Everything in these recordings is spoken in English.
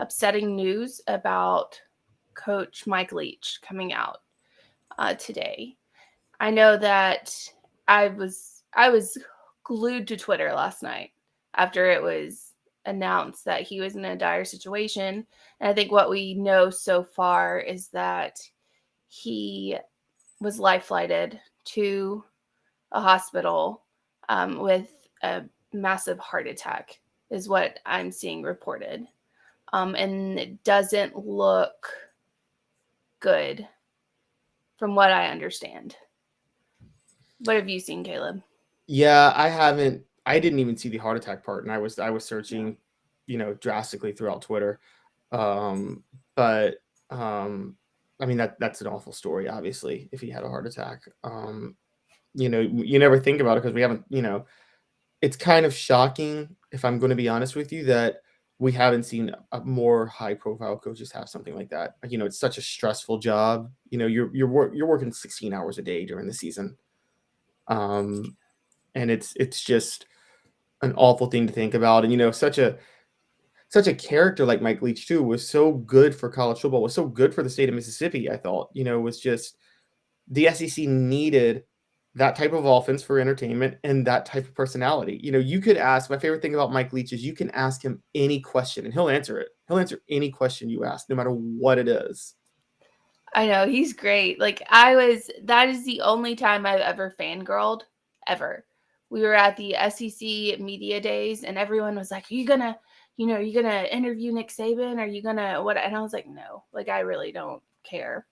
upsetting news about Coach Mike Leach coming out today. I know that I was glued to Twitter last night after it was announced that he was in a dire situation. And I think what we know so far is that he was life flighted to a hospital with a massive heart attack, is what I'm seeing reported. And it doesn't look good from what I understand. What have you seen, Caleb? Yeah, I didn't even see the heart attack part, and I was searching, drastically throughout Twitter. But I mean that's an awful story, obviously, if he had a heart attack. You never think about it because we haven't, it's kind of shocking, if I'm going to be honest with you, that we haven't seen a more high profile coaches have something like that. It's such a stressful job. You're working 16 hours a day during the season. Um, and it's just an awful thing to think about. And such a character like Mike Leach too was so good for college football, was so good for the state of Mississippi. I thought, was just the SEC needed that type of offense for entertainment and that type of personality. You could ask, my favorite thing about Mike Leach is you can ask him any question and he'll answer it. He'll answer any question you ask, no matter what it is. I know, he's great. That is the only time I've ever fangirled, ever. We were at the SEC media days and everyone was like, are you gonna interview Nick Saban? Are you gonna what? And I was like, no, I really don't care.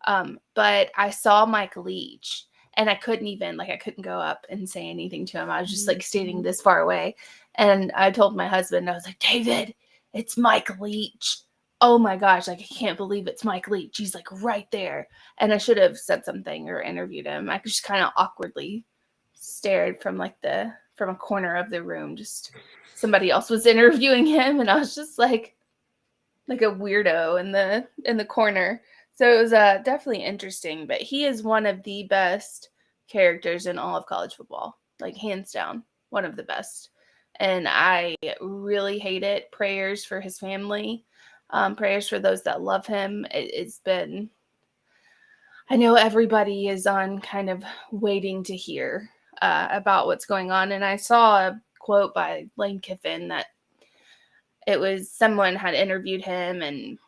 But I saw Mike Leach and I couldn't go up and say anything to him. I was just standing this far away. And I told my husband, I was like, David, it's Mike Leach. Oh my gosh, I can't believe it's Mike Leach. He's right there. And I should have said something or interviewed him. I just kind of awkwardly stared from from a corner of the room. Just somebody else was interviewing him and I was just like a weirdo in the corner. So it was definitely interesting, but he is one of the best characters in all of college football, hands down, one of the best. And I really hate it. Prayers for his family, prayers for those that love him. It's been, I know everybody is on kind of waiting to hear about what's going on. And I saw a quote by Lane Kiffin that it was someone had interviewed him and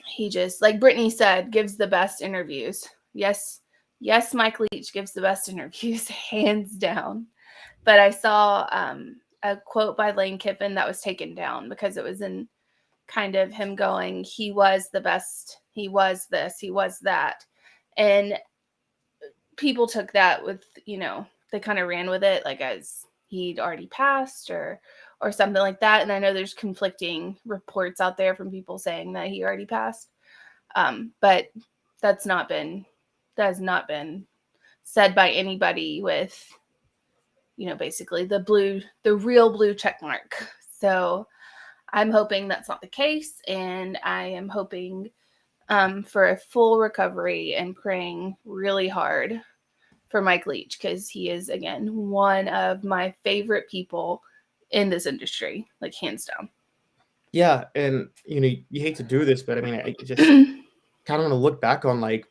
he just, like Brittany said, gives the best interviews. Yes, Mike Leach gives the best interviews, hands down. But I saw a quote by Lane Kiffin that was taken down because it was in kind of him going, he was the best, he was this, he was that. And people took that with, they kind of ran with it as he'd already passed or something like that. And I know there's conflicting reports out there from people saying that he already passed. But that has not been said by anybody with, basically the real blue check mark. So I'm hoping that's not the case. And I am hoping for a full recovery and praying really hard for Mike Leach because he is, again, one of my favorite people in this industry, hands down. Yeah, and you hate to do this, but I mean, I just kind of want to look back on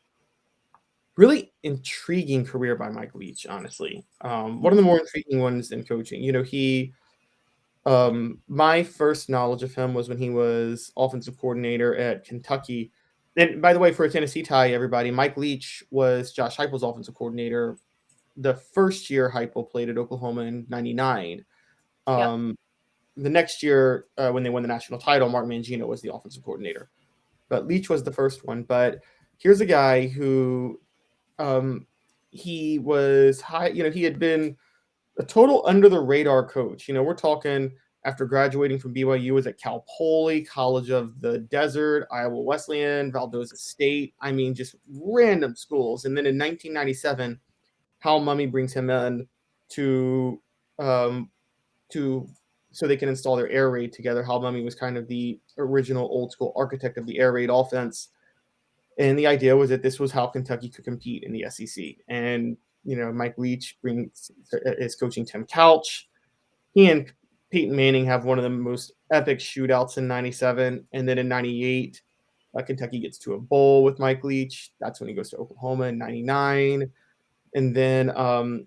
really intriguing career by Mike Leach. Honestly, one of the more intriguing ones in coaching. My first knowledge of him was when he was offensive coordinator at Kentucky. And by the way, for a Tennessee tie, everybody, Mike Leach was Josh Heupel's offensive coordinator the first year Heupel played at Oklahoma in '99. Yep. The next year, when they won the national title, Mark Mangino was the offensive coordinator. But Leach was the first one. But here's a guy who he was high, he had been a total under the radar coach. We're talking after graduating from BYU was at Cal Poly, College of the Desert, Iowa Wesleyan, Valdosta State. I mean, just random schools. And then in 1997, Hal Mumme brings him in to so they can install their air raid together. Hal Mumme was kind of the original old school architect of the air raid offense. And the idea was that this was how Kentucky could compete in the SEC. And, Mike Leach is coaching Tim Couch. He and Peyton Manning have one of the most epic shootouts in '97, and then in '98, Kentucky gets to a bowl with Mike Leach. That's when he goes to Oklahoma in '99, and then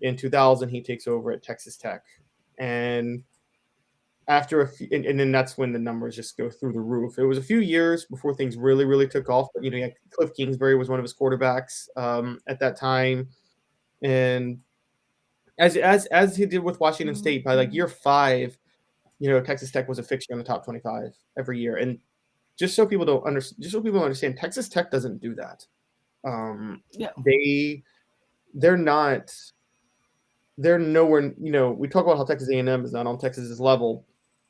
in 2000 he takes over at Texas Tech, and after a few, and then that's when the numbers just go through the roof. It was a few years before things really took off, but Cliff Kingsbury was one of his quarterbacks at that time, and as he did with Washington State, by like year 5, Texas Tech was a fixture in the top 25 every year. And just so people understand, Texas Tech doesn't do that. Yeah. They're not. They're nowhere. We talk about how Texas A&M is not on Texas's level.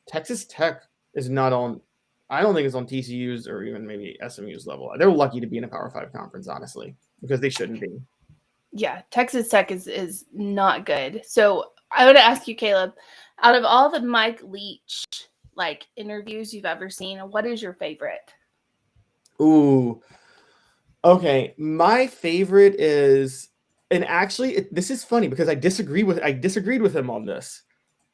Texas Tech is not on. I don't think it's on TCU's or even maybe SMU's level. They're lucky to be in a Power 5 conference, honestly, because they shouldn't be. Yeah, Texas Tech is not good. So I want to ask you, Caleb, out of all the Mike Leach interviews you've ever seen, what is your favorite? Ooh. Okay, my favorite is, and actually, this is funny because I disagreed with him on this,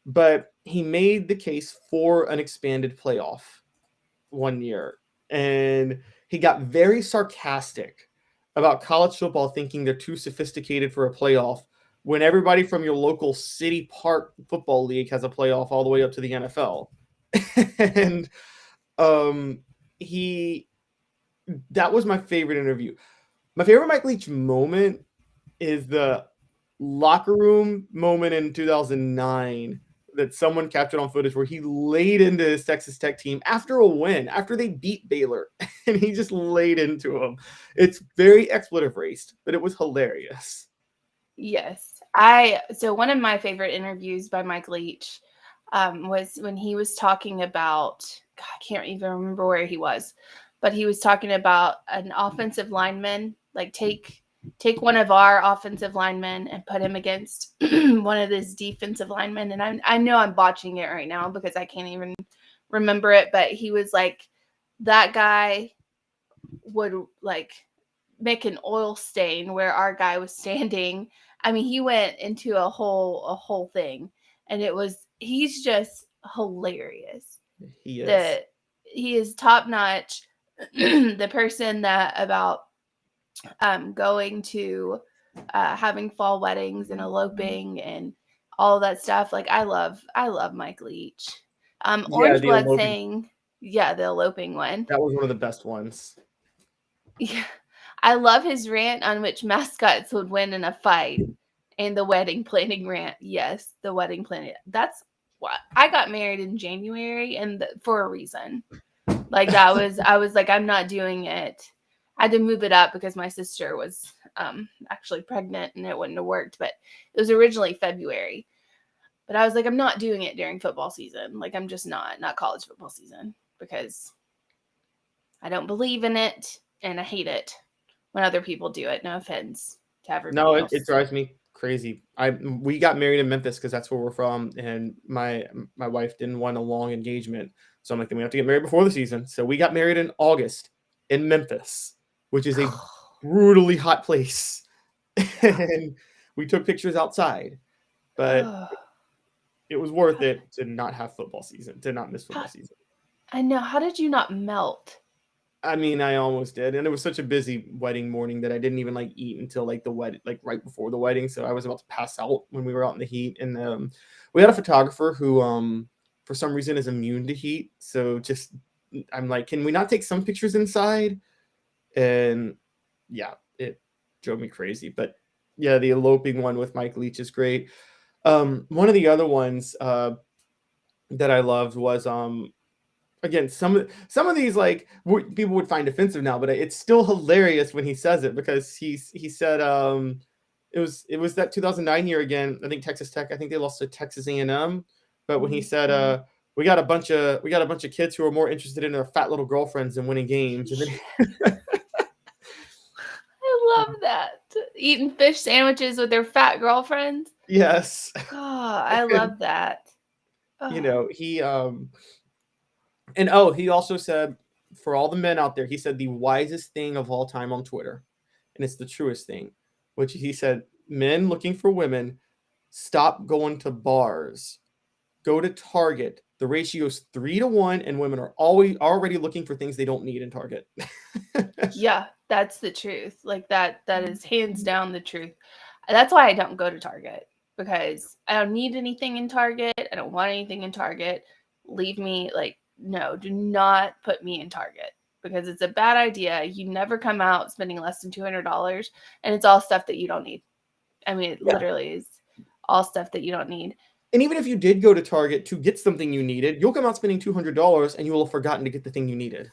but he made the case for an expanded playoff one year, and he got very sarcastic about college football thinking they're too sophisticated for a playoff when everybody from your local city park football league has a playoff all the way up to the NFL. And that was my favorite interview. My favorite Mike Leach moment is the locker room moment in 2009 that someone captured on footage where he laid into his Texas Tech team after a win, after they beat Baylor, and he just laid into them. It's very expletive raced, but it was hilarious. Yes. So one of my favorite interviews by Mike Leach was when he was talking about, God, I can't even remember where he was, but he was talking about an offensive lineman, like take one of our offensive linemen and put him against one of his defensive linemen. And I know I'm botching it right now because I can't even remember it, but he was like, that guy would make an oil stain where our guy was standing. I mean, he went into a whole thing, and he's just hilarious. He is. He is top notch. The person that about going to having fall weddings and eloping and all of that stuff. Like I love Mike Leach. Orange the Blood eloping, saying, yeah, the eloping one. that was one of the best ones. Yeah. I love his rant on which mascots would win in a fight and the wedding planning rant. Yes, the wedding planning. That's what I got married in January and for a reason. Like I was like, I'm not doing it. I had to move it up because my sister was actually pregnant and it wouldn't have worked, but it was originally February. But I was like, I'm not doing it during football season. Like I'm just not college football season because I don't believe in it and I hate it when other people do it. No offense to everybody else. It drives me crazy. We got married in Memphis because that's where we're from, and my wife didn't want a long engagement, so I'm like, then we have to get married before the season. So we got married in August in Memphis, which is a brutally hot place, and we took pictures outside, but it was worth it to not have football season, to not miss football season. I know. How did you not melt? I mean, I almost did, and it was such a busy wedding morning that I didn't even eat until the wedding, right before the wedding. So I was about to pass out when we were out in the heat, and we had a photographer who, for some reason, is immune to heat. So I'm like, can we not take some pictures inside? And yeah, it drove me crazy. But yeah, the eloping one with Mike Leach is great. One of the other ones that I loved was again, some of these people would find offensive now, but it's still hilarious when he says it because he said it was that 2009 year again. I think Texas Tech. I think they lost to Texas A&M, but when he said we got a bunch of kids who are more interested in their fat little girlfriends than winning games, and then I love that, eating fish sandwiches with their fat girlfriends. Yes. Oh, I love that. He he also said, for all the men out there, he said the wisest thing of all time on Twitter, and it's the truest thing, which he said, men looking for women, stop going to bars, go to Target, the ratio is 3-1, and women are always already looking for things they don't need in Target. Yeah, that's the truth. Like that is hands down the truth. That's why I don't go to Target, because I don't need anything in Target. I don't want anything in Target. Leave me, like, no, do not put me in Target, because it's a bad idea. You never come out spending less than $200, and it's all stuff that you don't need. I mean, it Yeah. literally is all stuff that you don't need. And even if you did go to Target to get something you needed, you'll come out spending $200 and you will have forgotten to get the thing you needed.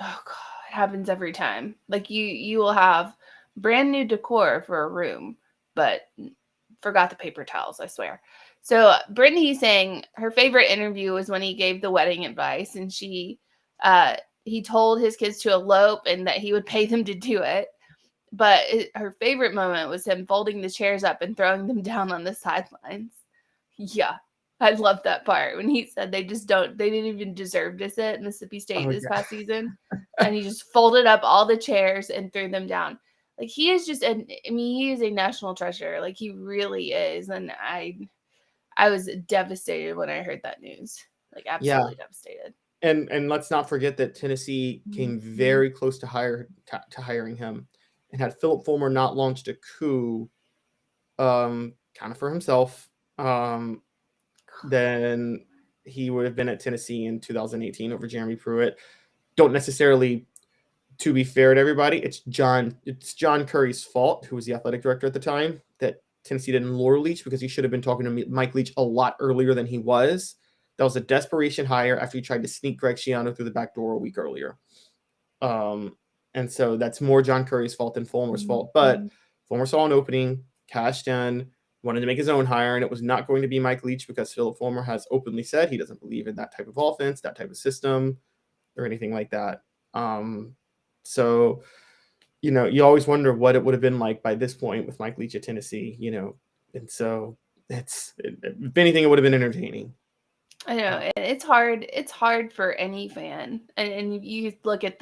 Oh god, it happens every time. Like you will have brand new decor for a room, but forgot the paper towels, I swear. So Brittany's saying her favorite interview was when he gave the wedding advice, and uh he told his kids to elope and that he would pay them to do it. But her favorite moment was him folding the chairs up and throwing them down on the sidelines. Yeah, I love that part when he said they didn't even deserve to sit Mississippi State Oh this yeah. past season. And he just folded up all the chairs and threw them down. Like, he is just, I mean, he is a national treasure. Like, he really is. And I was devastated when I heard that news. Like, Yeah. absolutely devastated. And let's not forget that Tennessee came very close to hiring him, and had Philip Fulmer not launched a coup, kind of for himself, then he would have been at Tennessee in 2018 over Jeremy Pruitt. Don't necessarily, to be fair to everybody, it's John Curry's fault, who was the athletic director at the time, that Tennessee didn't lure Leach, because he should have been talking to Mike Leach a lot earlier than he was. That was a desperation hire after he tried to sneak Greg Schiano through the back door a week earlier. And so that's more John Curry's fault than Fulmer's fault. But Fulmer saw an opening, cashed in, wanted to make his own hire, and it was not going to be Mike Leach, because Philip Fulmer has openly said he doesn't believe in that type of offense, that type of system, or anything like that. So, you always wonder what it would have been like by this point with Mike Leach at Tennessee, and so if anything, it would have been entertaining. I know, and it's hard. It's hard for any fan, and you look at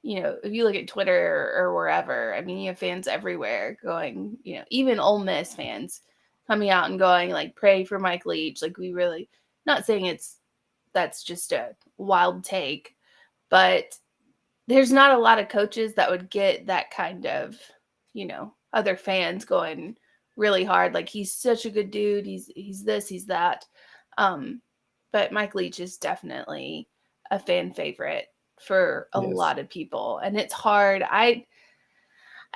if you look at Twitter or wherever. I mean, you have fans everywhere going. Even Ole Miss fans coming out and going like, "Pray for Mike Leach." Like, we really, not saying that's just a wild take, but there's not a lot of coaches that would get that kind of, other fans going really hard. Like, he's such a good dude. He's this, he's that. Um, but Mike Leach is definitely a fan favorite for a Yes. lot of people, and it's hard. I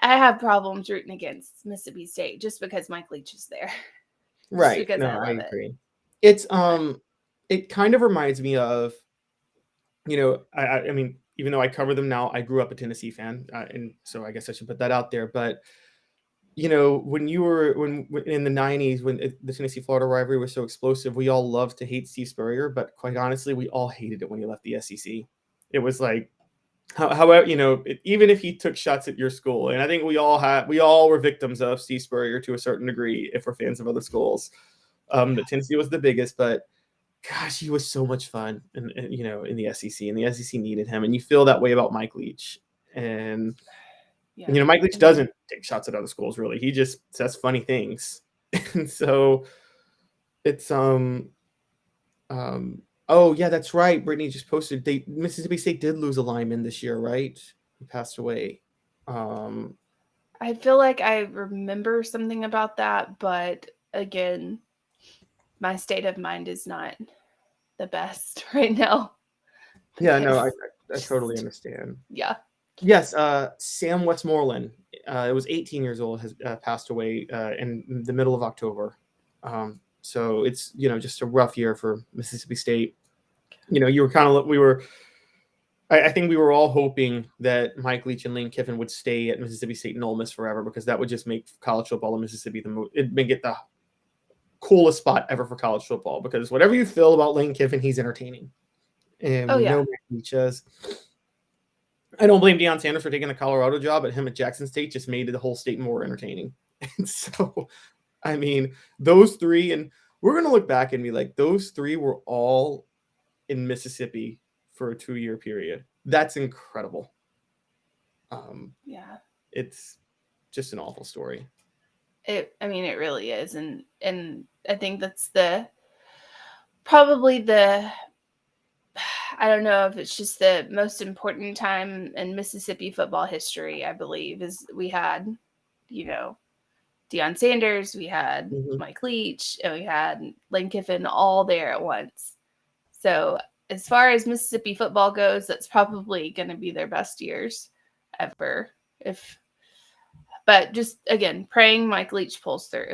have problems rooting against Mississippi State just because Mike Leach is there, just Right. because I No, I love it. agree. It's But it kind of reminds me of, I mean, even though I cover them now, I grew up a Tennessee fan, and so I guess I should put that out there. But when in the '90s, when the Tennessee Florida rivalry was so explosive, we all loved to hate Steve Spurrier, but quite honestly, we all hated it when he left the SEC. It was like, however, even if he took shots at your school, and I think we all were victims of Steve Spurrier to a certain degree if we're fans of other schools. The Tennessee was the biggest, but gosh, he was so much fun, and in the SEC, and the SEC needed him, and you feel that way about Mike Leach. And yeah, Mike Leach doesn't take shots at other schools, really. He just says funny things, and so it's oh yeah, that's right. Brittany just posted Mississippi State did lose a lineman this year, right? He passed away. I feel like I remember something about that, but again, my state of mind is not the best right now Yeah, no, because I totally just, understand. yeah. Yes, Sam Westmoreland, it was 18 years old, has passed away in the middle of October. So it's just a rough year for Mississippi State. You were kind of we were. I think we were all hoping that Mike Leach and Lane Kiffin would stay at Mississippi State and Ole Miss forever, because that would just make college football in Mississippi it'd make it the coolest spot ever for college football. Because whatever you feel about Lane Kiffin, he's entertaining, and Oh we know yeah. Mike Leach is. I don't blame Deion Sanders for taking the Colorado job, but him at Jackson State just made the whole state more entertaining. And so, I mean, those three, and we're going to look back and be like, those three were all in Mississippi for a 2-year period. That's incredible. Yeah. It's just an awful story. I mean, it really is, and I think that's probably I don't know if it's just the most important time in Mississippi football history, I believe, is we had, Deion Sanders, we had Mhm. Mike Leach, and we had Lane Kiffin all there at once. So as far as Mississippi football goes, that's probably going to be their best years ever. But just again, praying Mike Leach pulls through.